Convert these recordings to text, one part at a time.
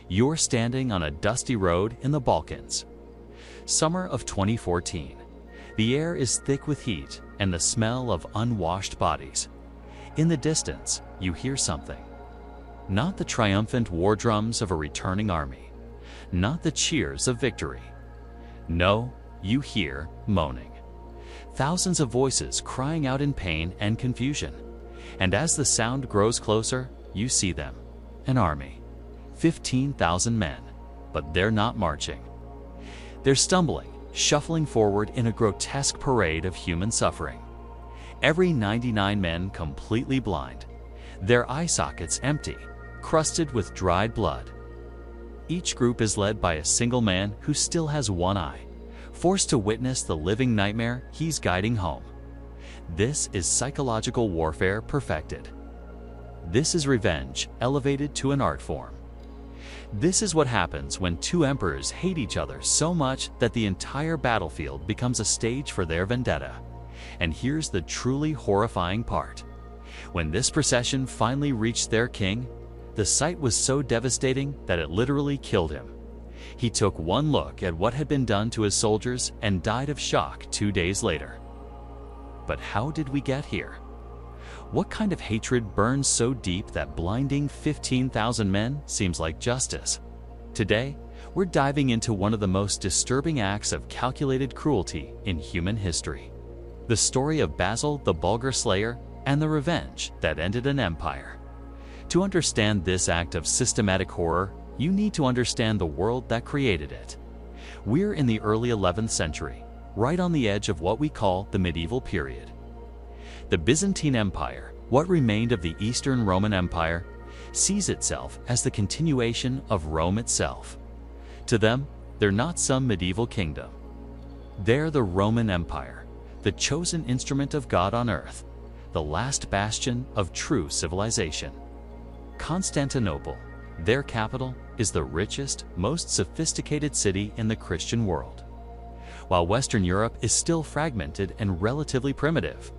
You're standing on a dusty road in the Balkans. Summer of 2014. The air is thick with heat and the smell of unwashed bodies. In the distance, you hear something. Not the triumphant war drums of a returning army. Not the cheers of victory. No, you hear moaning. Thousands of voices crying out in pain and confusion. And as the sound grows closer, you see them. An army. 15,000 men. But they're not marching. They're stumbling, shuffling forward in a grotesque parade of human suffering. Every 99 men completely blind. Their eye sockets empty, crusted with dried blood. Each group is led by a single man who still has one eye, forced to witness the living nightmare he's guiding home. This is psychological warfare perfected. This is revenge elevated to an art form. This is what happens when two emperors hate each other so much that the entire battlefield becomes a stage for their vendetta. And here's the truly horrifying part. When this procession finally reached their king, the sight was so devastating that it literally killed him. He took one look at what had been done to his soldiers and died of shock 2 days later. But how did we get here? What kind of hatred burns so deep that blinding 15,000 men seems like justice? Today, we're diving into one of the most disturbing acts of calculated cruelty in human history. The story of Basil the Bulgar slayer and the revenge that ended an empire. To understand this act of systematic horror, you need to understand the world that created it. We're in the early 11th century, right on the edge of what we call the medieval period. The Byzantine Empire, what remained of the Eastern Roman Empire, sees itself as the continuation of Rome itself. To them, they're not some medieval kingdom. They're the Roman Empire, the chosen instrument of God on earth, the last bastion of true civilization. Constantinople, their capital, is the richest, most sophisticated city in the Christian world. While Western Europe is still fragmented and relatively primitive,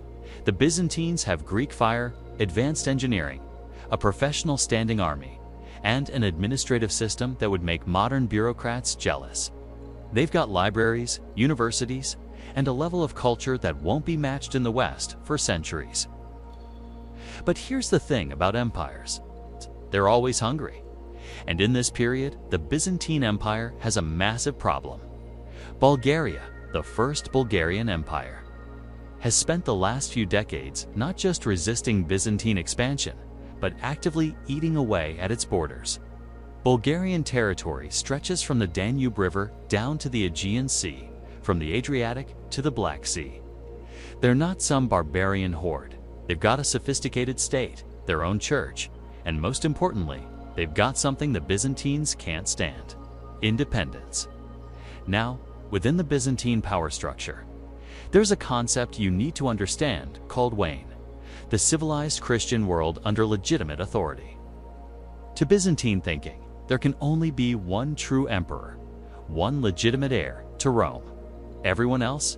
the Byzantines have Greek fire, advanced engineering, a professional standing army, and an administrative system that would make modern bureaucrats jealous. They've got libraries, universities, and a level of culture that won't be matched in the West for centuries. But here's the thing about empires. They're always hungry. And in this period, the Byzantine Empire has a massive problem. Bulgaria, the First Bulgarian Empire, has spent the last few decades not just resisting Byzantine expansion, but actively eating away at its borders. Bulgarian territory stretches from the Danube River down to the Aegean Sea, from the Adriatic to the Black Sea. They're not some barbarian horde. They've got a sophisticated state, their own church, and most importantly, they've got something the Byzantines can't stand: independence. Now, within the Byzantine power structure, there's a concept you need to understand called Wayne, the civilized Christian world under legitimate authority. To Byzantine thinking, there can only be one true emperor, one legitimate heir to Rome. Everyone else?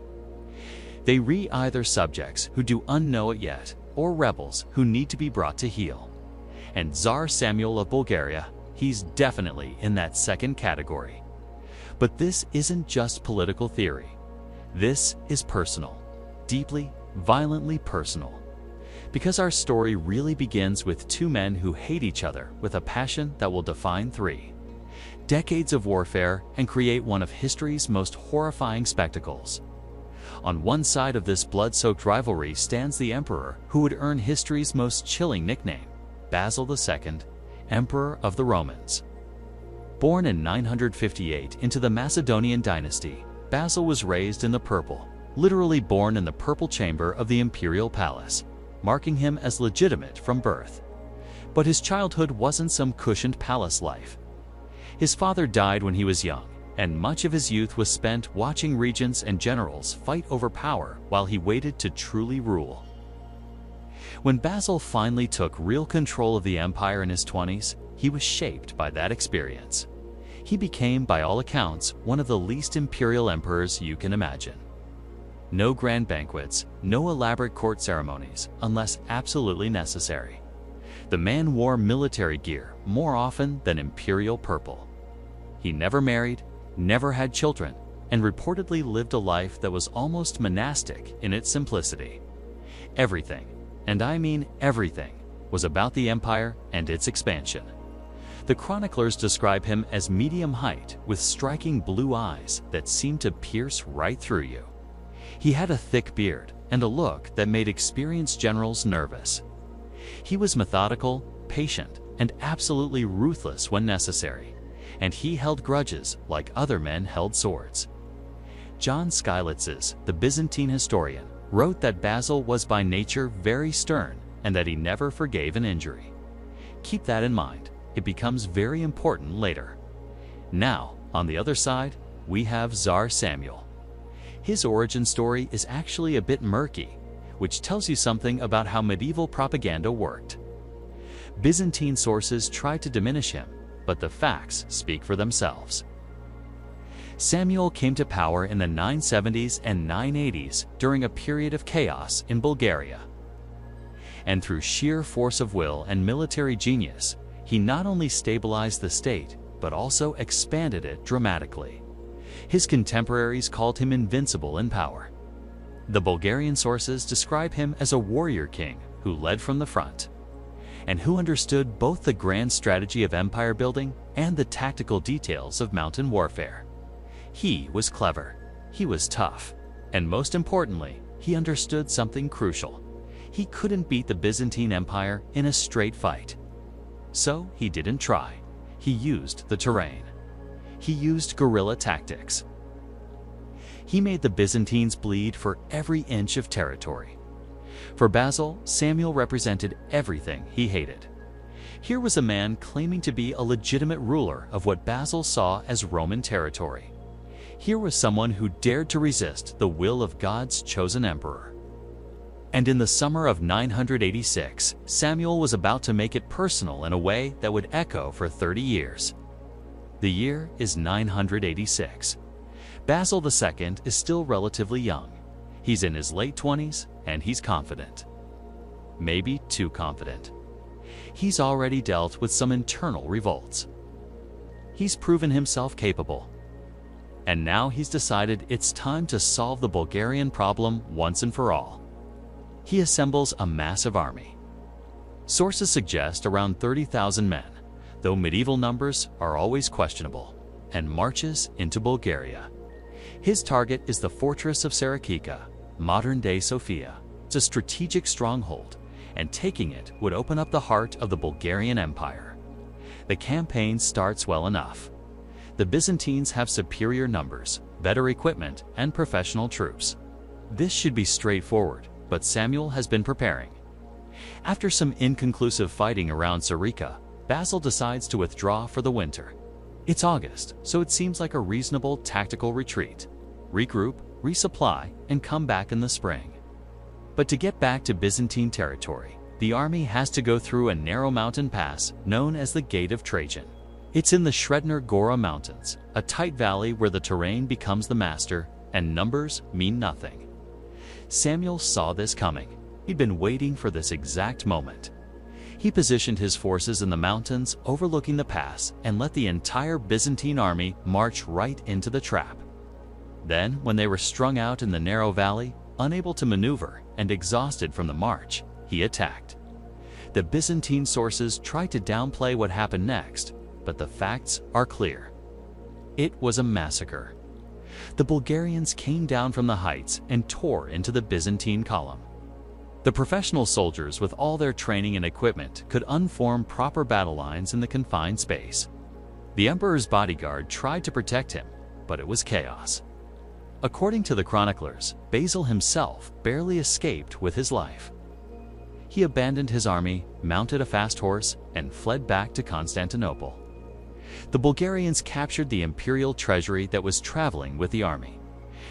They either subjects who do unknow it yet, or rebels who need to be brought to heel. And Tsar Samuel of Bulgaria, he's definitely in that second category. But this isn't just political theory. This is personal, deeply, violently personal. Because our story really begins with two men who hate each other with a passion that will define 3 decades of warfare and create one of history's most horrifying spectacles. On one side of this blood-soaked rivalry stands the emperor who would earn history's most chilling nickname, Basil II, Emperor of the Romans. Born in 958 into the Macedonian dynasty, Basil was raised in the purple, literally born in the purple chamber of the imperial palace, marking him as legitimate from birth. But his childhood wasn't some cushioned palace life. His father died when he was young, and much of his youth was spent watching regents and generals fight over power while he waited to truly rule. When Basil finally took real control of the empire in his 20s, he was shaped by that experience. He became, by all accounts, one of the least imperial emperors you can imagine. No grand banquets, no elaborate court ceremonies, unless absolutely necessary. The man wore military gear more often than imperial purple. He never married, never had children, and reportedly lived a life that was almost monastic in its simplicity. Everything, and I mean everything, was about the empire and its expansion. The chroniclers describe him as medium height with striking blue eyes that seemed to pierce right through you. He had a thick beard and a look that made experienced generals nervous. He was methodical, patient, and absolutely ruthless when necessary, and he held grudges like other men held swords. John Skylitzes, the Byzantine historian, wrote that Basil was by nature very stern and that he never forgave an injury. Keep that in mind. It becomes very important later. Now, on the other side, we have Tsar Samuel. His origin story is actually a bit murky, which tells you something about how medieval propaganda worked. Byzantine sources try to diminish him, but the facts speak for themselves. Samuel came to power in the 970s and 980s during a period of chaos in Bulgaria. And through sheer force of will and military genius, he not only stabilized the state, but also expanded it dramatically. His contemporaries called him invincible in power. The Bulgarian sources describe him as a warrior king who led from the front, and who understood both the grand strategy of empire building and the tactical details of mountain warfare. He was clever, he was tough, and most importantly, he understood something crucial. He couldn't beat the Byzantine Empire in a straight fight. So he didn't try. He used the terrain. He used guerrilla tactics. He made the Byzantines bleed for every inch of territory. For Basil, Samuel represented everything he hated. Here was a man claiming to be a legitimate ruler of what Basil saw as Roman territory. Here was someone who dared to resist the will of God's chosen emperor. And in the summer of 986, Samuel was about to make it personal in a way that would echo for 30 years. The year is 986. Basil II is still relatively young. He's in his late 20s and he's confident. Maybe too confident. He's already dealt with some internal revolts. He's proven himself capable. And now he's decided it's time to solve the Bulgarian problem once and for all. He assembles a massive army. Sources suggest around 30,000 men, though medieval numbers are always questionable, and marches into Bulgaria. His target is the fortress of Sarakika, modern-day Sofia. It's a strategic stronghold, and taking it would open up the heart of the Bulgarian Empire. The campaign starts well enough. The Byzantines have superior numbers, better equipment, and professional troops. This should be straightforward, but Samuel has been preparing. After some inconclusive fighting around Sarika, Basil decides to withdraw for the winter. It's August, so it seems like a reasonable tactical retreat. Regroup, resupply, and come back in the spring. But to get back to Byzantine territory, the army has to go through a narrow mountain pass known as the Gate of Trajan. It's in the Shredner Gora Mountains, a tight valley where the terrain becomes the master and numbers mean nothing. Samuel saw this coming. He'd been waiting for this exact moment. He positioned his forces in the mountains overlooking the pass and let the entire Byzantine army march right into the trap. Then, when they were strung out in the narrow valley, unable to maneuver and exhausted from the march, he attacked. The Byzantine sources tried to downplay what happened next, but the facts are clear. It was a massacre. The Bulgarians came down from the heights and tore into the Byzantine column. The professional soldiers, with all their training and equipment, could unform proper battle lines in the confined space. The emperor's bodyguard tried to protect him, but it was chaos. According to the chroniclers, Basil himself barely escaped with his life. He abandoned his army, mounted a fast horse, and fled back to Constantinople. The Bulgarians captured the imperial treasury that was traveling with the army.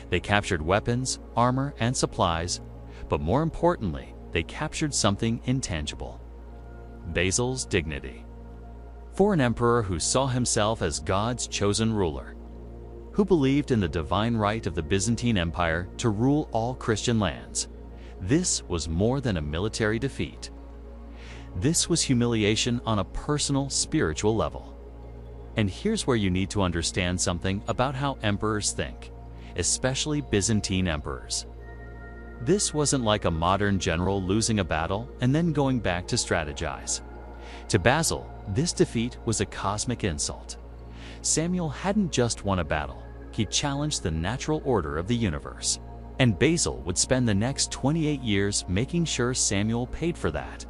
They captured weapons, armor, and supplies, but more importantly, they captured something intangible: Basil's dignity. For an emperor who saw himself as God's chosen ruler, who believed in the divine right of the Byzantine Empire to rule all Christian lands, this was more than a military defeat. This was humiliation on a personal, spiritual level. And here's where you need to understand something about how emperors think, especially Byzantine emperors. This wasn't like a modern general losing a battle and then going back to strategize. To Basil, this defeat was a cosmic insult. Samuel hadn't just won a battle, he challenged the natural order of the universe. And Basil would spend the next 28 years making sure Samuel paid for that.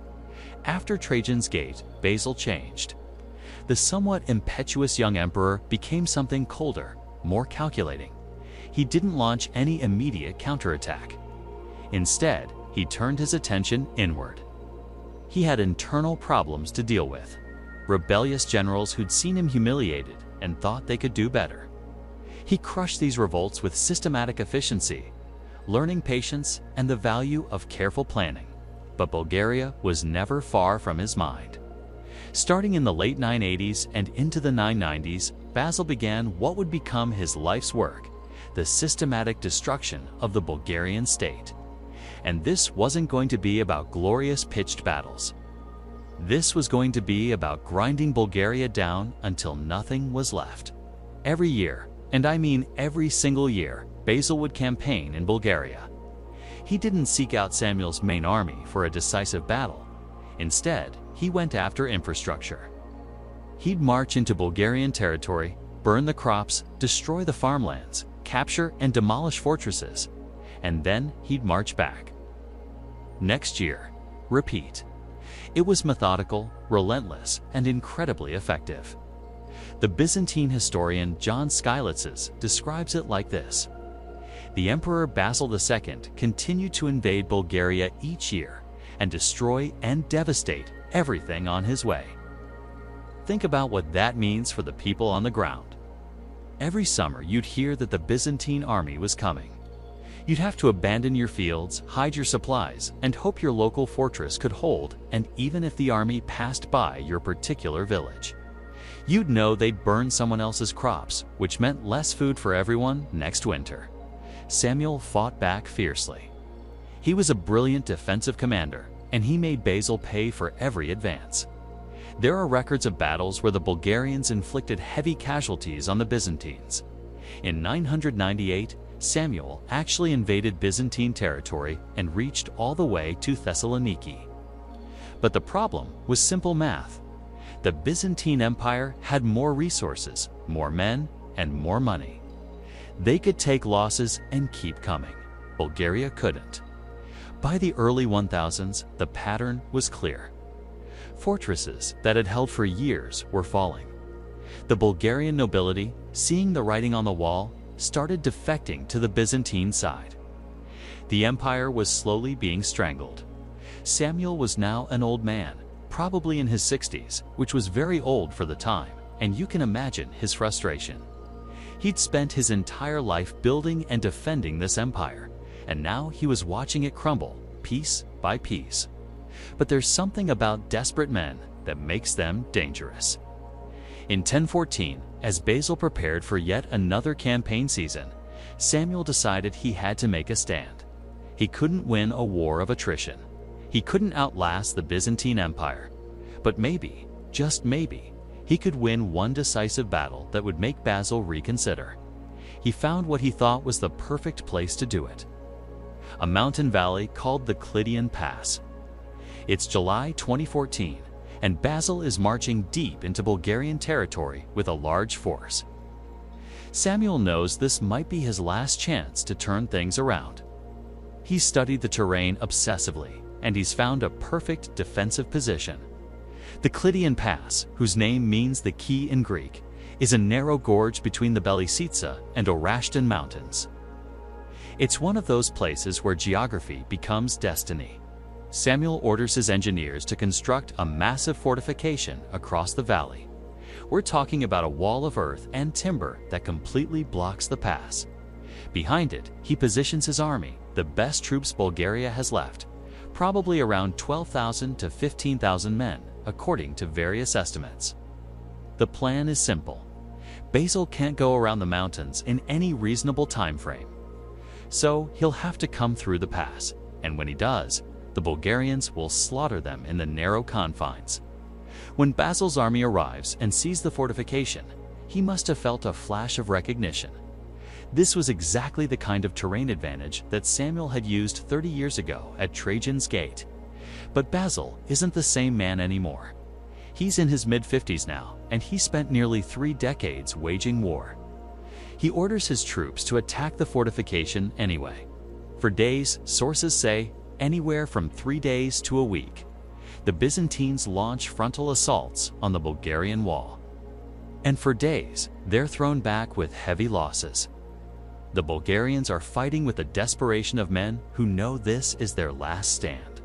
After Trajan's Gate, Basil changed. The somewhat impetuous young emperor became something colder, more calculating. He didn't launch any immediate counterattack. Instead, he turned his attention inward. He had internal problems to deal with, rebellious generals who'd seen him humiliated and thought they could do better. He crushed these revolts with systematic efficiency, learning patience and the value of careful planning. But Bulgaria was never far from his mind. Starting in the late 980s and into the 990s, Basil began what would become his life's work, the systematic destruction of the Bulgarian state. And this wasn't going to be about glorious pitched battles. This was going to be about grinding Bulgaria down until nothing was left. Every year, and I mean every single year, Basil would campaign in Bulgaria. He didn't seek out Samuel's main army for a decisive battle. Instead, he went after infrastructure. He'd march into Bulgarian territory, burn the crops, destroy the farmlands, capture and demolish fortresses, and then he'd march back. Next year, repeat. It was methodical, relentless, and incredibly effective. The Byzantine historian John Skylitzes describes it like this. The Emperor Basil II continued to invade Bulgaria each year and destroy and devastate everything on his way. Think about what that means for the people on the ground. Every summer you'd hear that the Byzantine army was coming. You'd have to abandon your fields, hide your supplies, and hope your local fortress could hold, and even if the army passed by your particular village. You'd know they'd burn someone else's crops, which meant less food for everyone next winter. Samuel fought back fiercely. He was a brilliant defensive commander, and he made Basil pay for every advance. There are records of battles where the Bulgarians inflicted heavy casualties on the Byzantines. In 998, Samuel actually invaded Byzantine territory and reached all the way to Thessaloniki. But the problem was simple math. The Byzantine Empire had more resources, more men, and more money. They could take losses and keep coming. Bulgaria couldn't. By the early 1000s, the pattern was clear. Fortresses that had held for years were falling. The Bulgarian nobility, seeing the writing on the wall, started defecting to the Byzantine side. The empire was slowly being strangled. Samuel was now an old man, probably in his 60s, which was very old for the time, and you can imagine his frustration. He'd spent his entire life building and defending this empire, and now he was watching it crumble, piece by piece. But there's something about desperate men that makes them dangerous. In 1014, as Basil prepared for yet another campaign season, Samuel decided he had to make a stand. He couldn't win a war of attrition. He couldn't outlast the Byzantine Empire. But maybe, just maybe, he could win one decisive battle that would make Basil reconsider. He found what he thought was the perfect place to do it. A mountain valley called the Clitian Pass. It's July 2014, and Basil is marching deep into Bulgarian territory with a large force. Samuel knows this might be his last chance to turn things around. He's studied the terrain obsessively, and he's found a perfect defensive position. The Clitian Pass, whose name means the key in Greek, is a narrow gorge between the Belisica and Orashton mountains. It's one of those places where geography becomes destiny. Samuel orders his engineers to construct a massive fortification across the valley. We're talking about a wall of earth and timber that completely blocks the pass. Behind it, he positions his army, the best troops Bulgaria has left, probably around 12,000 to 15,000 men, according to various estimates. The plan is simple. Basil can't go around the mountains in any reasonable time frame. So he'll have to come through the pass, and when he does, the Bulgarians will slaughter them in the narrow confines. When Basil's army arrives and sees the fortification, he must have felt a flash of recognition. This was exactly the kind of terrain advantage that Samuel had used 30 years ago at Trajan's gate. But Basil isn't the same man anymore. He's in his mid-50s now, and he spent nearly 3 decades waging war. He orders his troops to attack the fortification anyway. For days, sources say, anywhere from 3 days to a week, the Byzantines launch frontal assaults on the Bulgarian wall. And for days, they're thrown back with heavy losses. The Bulgarians are fighting with the desperation of men who know this is their last stand.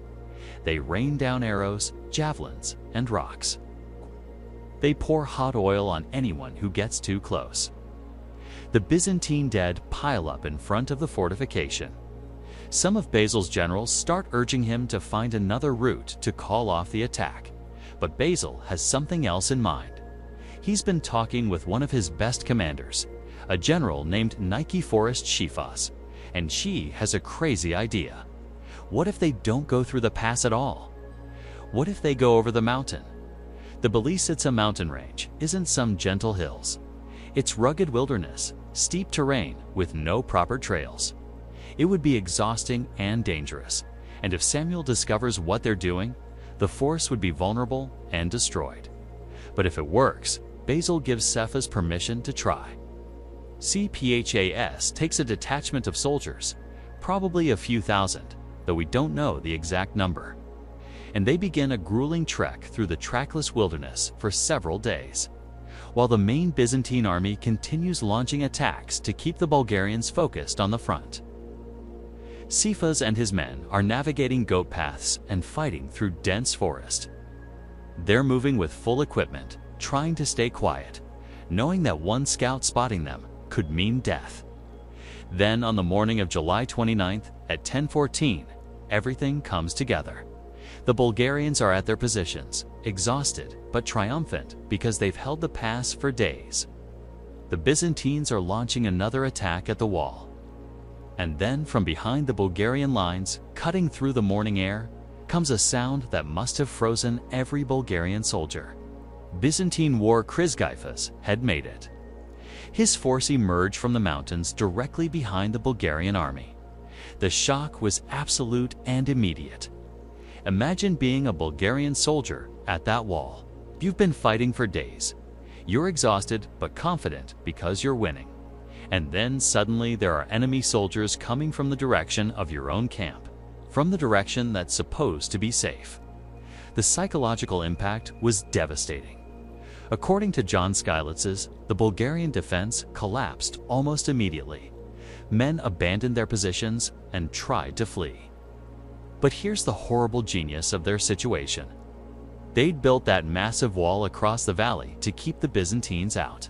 They rain down arrows, javelins, and rocks. They pour hot oil on anyone who gets too close. The Byzantine dead pile up in front of the fortification. Some of Basil's generals start urging him to find another route to call off the attack, but Basil has something else in mind. He's been talking with one of his best commanders, a general named Nicephorus Shiphos, and she has a crazy idea. What if they don't go through the pass at all? What if they go over the mountain? The Belitsitsa mountain range isn't some gentle hills. It's rugged wilderness, steep terrain with no proper trails. It would be exhausting and dangerous, and if Samuel discovers what they're doing, the force would be vulnerable and destroyed. But if it works, Basil gives Shiphos permission to try. Shiphos takes a detachment of soldiers, probably a few thousand, though we don't know the exact number. And they begin a grueling trek through the trackless wilderness for several days, while the main Byzantine army continues launching attacks to keep the Bulgarians focused on the front. Shiphos and his men are navigating goat paths and fighting through dense forest. They're moving with full equipment, trying to stay quiet, knowing that one scout spotting them could mean death. Then on the morning of July 29th at 10:14, everything comes together. The Bulgarians are at their positions, exhausted but triumphant because they've held the pass for days. The Byzantines are launching another attack at the wall. And then from behind the Bulgarian lines, cutting through the morning air, comes a sound that must have frozen every Bulgarian soldier. Byzantine war Cruelest had made it. His force emerged from the mountains directly behind the Bulgarian army. The shock was absolute and immediate. Imagine being a Bulgarian soldier at that wall. You've been fighting for days. You're exhausted but confident because you're winning. And then suddenly there are enemy soldiers coming from the direction of your own camp, from the direction that's supposed to be safe. The psychological impact was devastating. According to John Skylitz's, the Bulgarian defense collapsed almost immediately. Men abandoned their positions and tried to flee. But here's the horrible genius of their situation. They'd built that massive wall across the valley to keep the Byzantines out.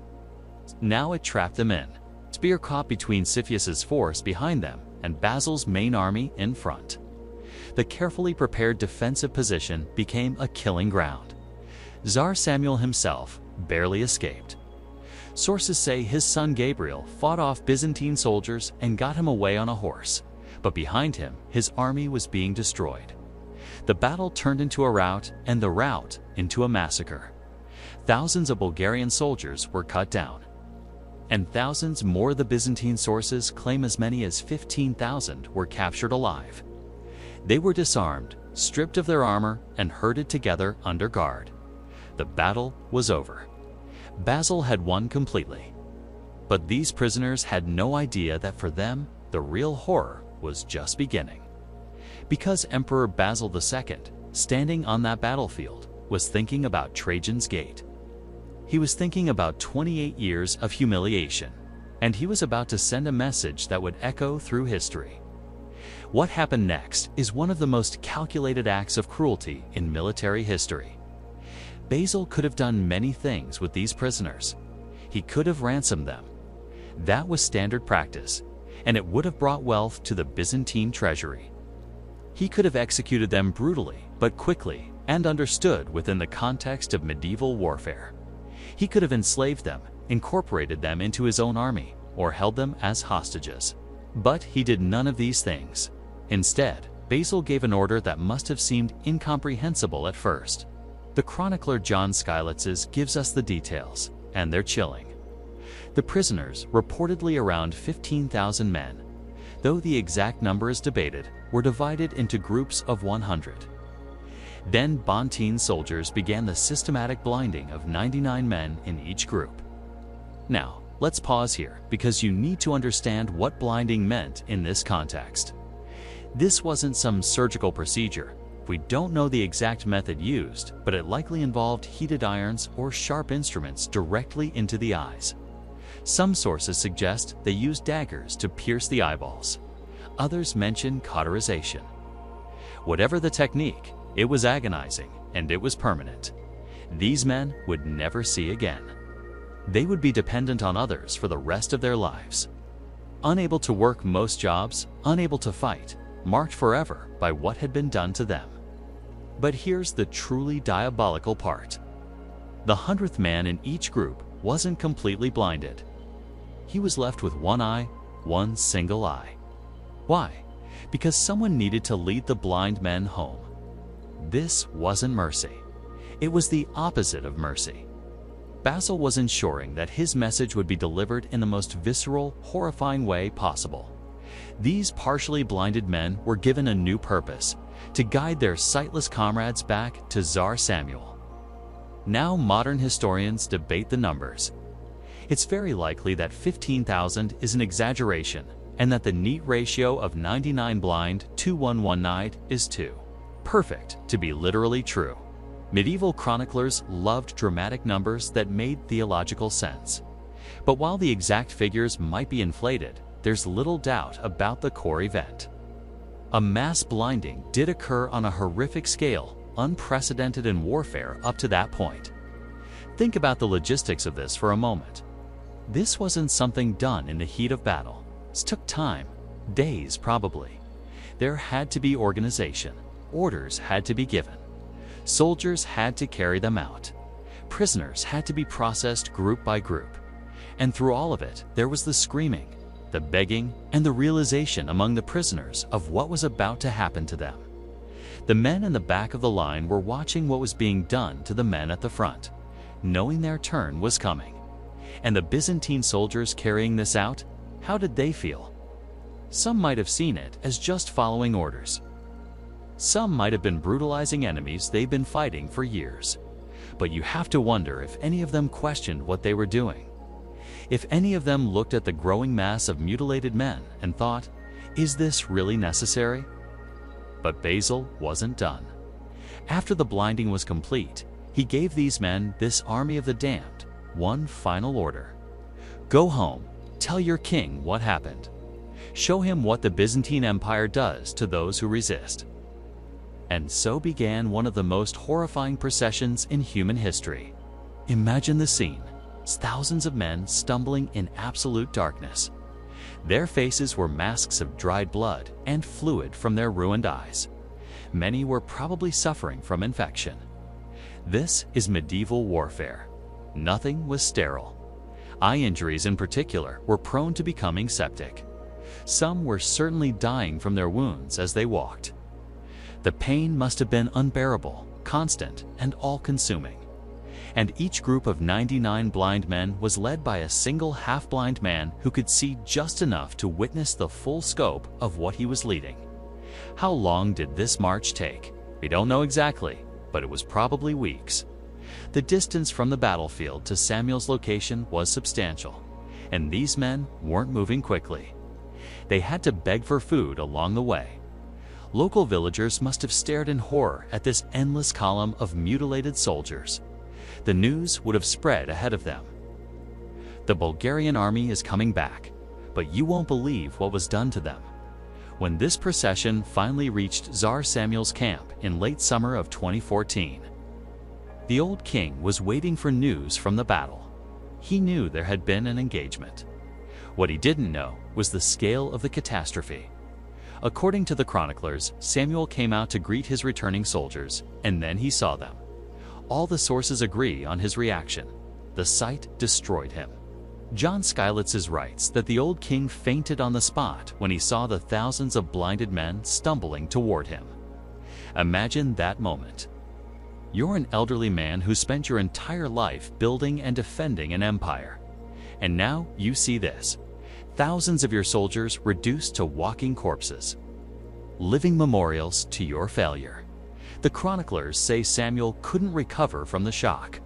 Now it trapped them in, spear caught between Shiphos's force behind them and Basil's main army in front. The carefully prepared defensive position became a killing ground. Tsar Samuel himself barely escaped. Sources say his son Gabriel fought off Byzantine soldiers and got him away on a horse, but behind him his army was being destroyed. The battle turned into a rout and the rout into a massacre. Thousands of Bulgarian soldiers were cut down, and thousands more. The Byzantine sources claim as many as 15,000 were captured alive. They were disarmed, stripped of their armor, and herded together under guard. The battle was over. Basil had won completely. But these prisoners had no idea that for them, the real horror was just beginning. Because Emperor Basil II, standing on that battlefield, was thinking about Trajan's gate. He was thinking about 28 years of humiliation, and he was about to send a message that would echo through history. What happened next is one of the most calculated acts of cruelty in military history. Basil could have done many things with these prisoners. He could have ransomed them. That was standard practice, and it would have brought wealth to the Byzantine treasury. He could have executed them brutally, but quickly, and understood within the context of medieval warfare. He could have enslaved them, incorporated them into his own army, or held them as hostages. But he did none of these things. Instead, Basil gave an order that must have seemed incomprehensible at first. The chronicler John Skylitzes gives us the details, and they're chilling. The prisoners, reportedly around 15,000 men, though the exact number is debated, were divided into groups of 100. Then Byzantine soldiers began the systematic blinding of 99 men in each group. Now, let's pause here because you need to understand what blinding meant in this context. This wasn't some surgical procedure. We don't know the exact method used, but it likely involved heated irons or sharp instruments directly into the eyes. Some sources suggest they used daggers to pierce the eyeballs. Others mention cauterization. Whatever the technique, it was agonizing and it was permanent. These men would never see again. They would be dependent on others for the rest of their lives. Unable to work most jobs, unable to fight, marked forever by what had been done to them. But here's the truly diabolical part. The 100th man in each group wasn't completely blinded. He was left with one eye, one single eye. Why? Because someone needed to lead the blind men home. This wasn't mercy. It was the opposite of mercy. Basil was ensuring that his message would be delivered in the most visceral, horrifying way possible. These partially blinded men were given a new purpose, to guide their sightless comrades back to Tsar Samuel. Now modern historians debate the numbers. It's very likely that 15,000 is an exaggeration and that the neat ratio of 99 blind to 1 eyed is 2. Perfect to be literally true. Medieval chroniclers loved dramatic numbers that made theological sense. But while the exact figures might be inflated, there's little doubt about the core event. A mass blinding did occur on a horrific scale, unprecedented in warfare up to that point. Think about the logistics of this for a moment. This wasn't something done in the heat of battle. This took time, days probably. There had to be organization. Orders had to be given. Soldiers had to carry them out. Prisoners had to be processed group by group. And through all of it, there was the screaming, the begging, and the realization among the prisoners of what was about to happen to them. The men in the back of the line were watching what was being done to the men at the front, knowing their turn was coming. And the Byzantine soldiers carrying this out, how did they feel? Some might have seen it as just following orders. Some might have been brutalizing enemies they've been fighting for years. But you have to wonder if any of them questioned what they were doing. If any of them looked at the growing mass of mutilated men and thought, is this really necessary? But Basil wasn't done. After the blinding was complete, he gave these men, this army of the damned, one final order. Go home, tell your king what happened. Show him what the Byzantine Empire does to those who resist. And so began one of the most horrifying processions in human history. Imagine the scene. Thousands of men stumbling in absolute darkness. Their faces were masks of dried blood and fluid from their ruined eyes. Many were probably suffering from infection. This is medieval warfare. Nothing was sterile. Eye injuries in particular were prone to becoming septic. Some were certainly dying from their wounds as they walked. The pain must have been unbearable, constant, and all-consuming. And each group of 99 blind men was led by a single half-blind man who could see just enough to witness the full scope of what he was leading. How long did this march take? We don't know exactly, but it was probably weeks. The distance from the battlefield to Samuel's location was substantial, and these men weren't moving quickly. They had to beg for food along the way. Local villagers must have stared in horror at this endless column of mutilated soldiers. The news would have spread ahead of them. The Bulgarian army is coming back, but you won't believe what was done to them. When this procession finally reached Tsar Samuel's camp in late summer of 2014, the old king was waiting for news from the battle. He knew there had been an engagement. What he didn't know was the scale of the catastrophe. According to the chroniclers, Samuel came out to greet his returning soldiers, and then he saw them. All the sources agree on his reaction. The sight destroyed him. John Skylitzes writes that the old king fainted on the spot when he saw the thousands of blinded men stumbling toward him. Imagine that moment. You're an elderly man who spent your entire life building and defending an empire. And now you see this. Thousands of your soldiers reduced to walking corpses. Living memorials to your failure. The chroniclers say Samuel couldn't recover from the shock.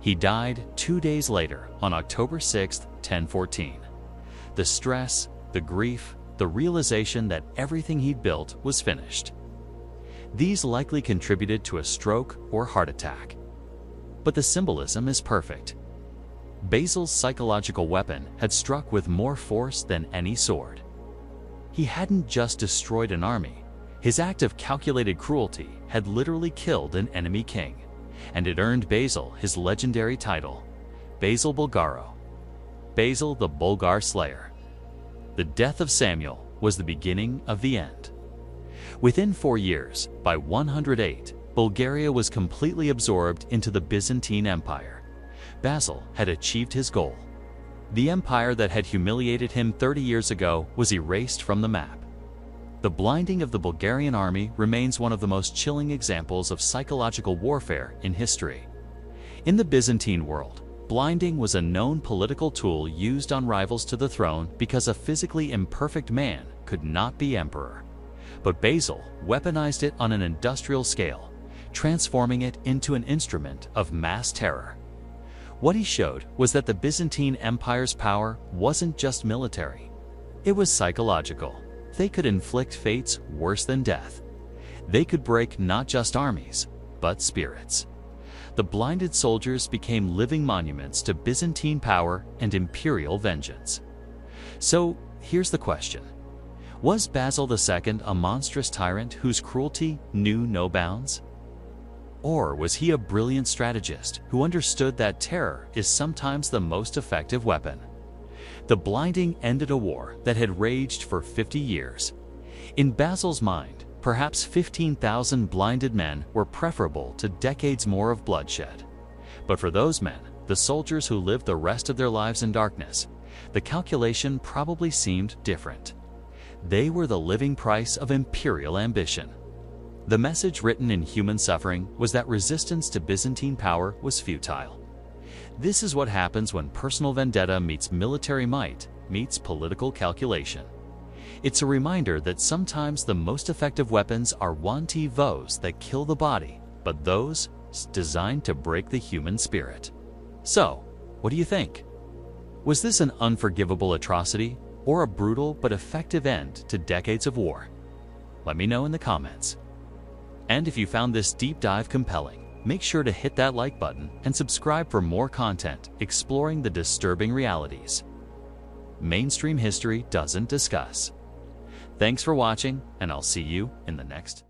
He died 2 days later on October 6, 1014. The stress, the grief, the realization that everything he'd built was finished. These likely contributed to a stroke or heart attack. But the symbolism is perfect. Basil's psychological weapon had struck with more force than any sword. He hadn't just destroyed an army. His act of calculated cruelty had literally killed an enemy king, and it earned Basil his legendary title, Basil Bulgaro, Basil the Bulgar Slayer. The death of Samuel was the beginning of the end. Within 4 years, by 108, Bulgaria was completely absorbed into the Byzantine Empire. Basil had achieved his goal. The empire that had humiliated him 30 years ago was erased from the map. The blinding of the Bulgarian army remains one of the most chilling examples of psychological warfare in history. In the Byzantine world, blinding was a known political tool used on rivals to the throne because a physically imperfect man could not be emperor. But Basil weaponized it on an industrial scale, transforming it into an instrument of mass terror. What he showed was that the Byzantine Empire's power wasn't just military. It was psychological. They could inflict fates worse than death. They could break not just armies, but spirits. The blinded soldiers became living monuments to Byzantine power and imperial vengeance. So here's the question. Was Basil II a monstrous tyrant whose cruelty knew no bounds? Or was he a brilliant strategist who understood that terror is sometimes the most effective weapon? The blinding ended a war that had raged for 50 years. In Basil's mind, perhaps 15,000 blinded men were preferable to decades more of bloodshed. But for those men, the soldiers who lived the rest of their lives in darkness, the calculation probably seemed different. They were the living price of imperial ambition. The message written in Human Suffering was that resistance to Byzantine power was futile. This is what happens when personal vendetta meets military might, meets political calculation. It's a reminder that sometimes the most effective weapons are those that kill the body, but those designed to break the human spirit. So, what do you think? Was this an unforgivable atrocity, or a brutal but effective end to decades of war? Let me know in the comments. And if you found this deep dive compelling, make sure to hit that like button and subscribe for more content exploring the disturbing realities mainstream history doesn't discuss. Thanks for watching, and I'll see you in the next